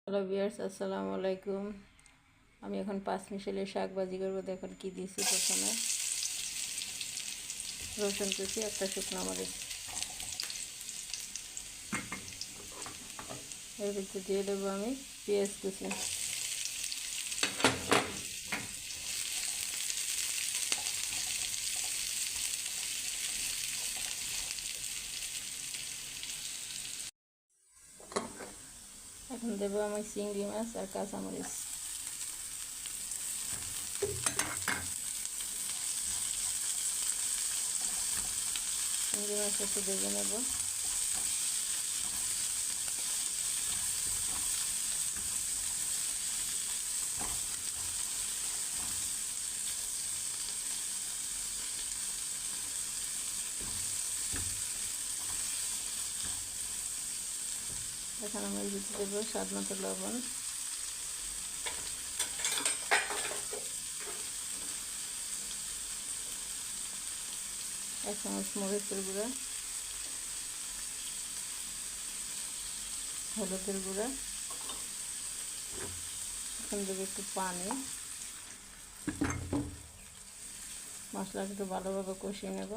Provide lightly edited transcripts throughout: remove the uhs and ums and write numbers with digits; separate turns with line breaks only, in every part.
Hello viewers, আসসালামু আলাইকুম। আমি এখন পাঁচ মিশালি শাক ভাজি করবো। দেখুন কি দিয়েছি। প্রথমে রসুন কুচি, একটা শুকনো মরিচ, এর ভিতরে দিয়ে দেবো আমি পেঁয়াজ কুচি। এখন দেবো আমি চিংড়ি মাছ আর কাঁচামরিচ। চিংড়ি মাছ একটু ভেজে নেব। এখন আমি দিতে দেবো স্বাদ মতো লবণ, এক চামচ মরিচের গুঁড়া, হলুদের গুঁড়া। এখন দেবো একটু পানি। মশলাটা একটু ভালোভাবে কষিয়ে নেব।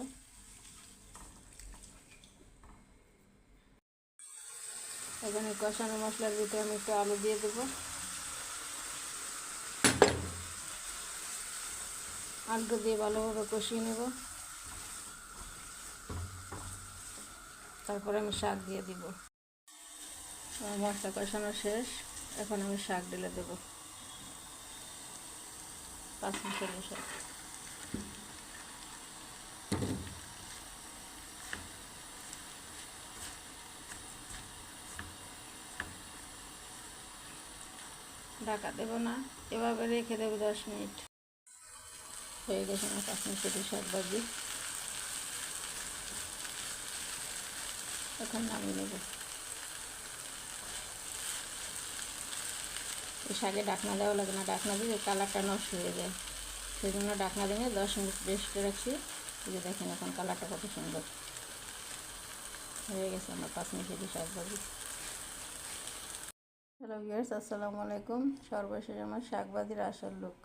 এখানে কষানো মশলার ভিতরে আমি একটু আলু দিয়ে দেবো। আলু দিয়ে ভালোভাবে কষিয়ে নেব। তারপরে আমি শাক দিয়ে দিব। মশলা কষানো শেষ। এখন আমি শাক ঢেলে দেবো। পাঁচ মিশালি শাক। ঢাকা দেবো না, এভাবে রেখে দেবো 10 মিনিট। হয়ে গেছে আমার পাঁচ মিশালি শাক ভাজি। এখন নামিয়ে নেব। এই শাকে ঢাকনা দেওয়া লাগে না, ঢাকনা দিলে কালারটা নষ্ট হয়ে যায়। সেই জন্য ঢাকনা দিয়ে 10 মিনিট রেস্টে রাখছি। এই যে দেখেন এখন কালারটা কত সুন্দর হয়ে গেছে আমার পাঁচ মিশালি শাক ভাজি। হ্যালো ভিউয়ার্স, আসসালামু আলাইকুম। সর্বশেষ আমার শাক ভাজির আসল লুক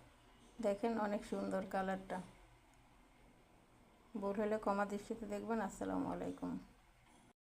দেখেন, অনেক সুন্দর কালারটা। ভুল হলে ক্ষমা দৃষ্টিতে দেখবেন। আসসালামু আলাইকুম।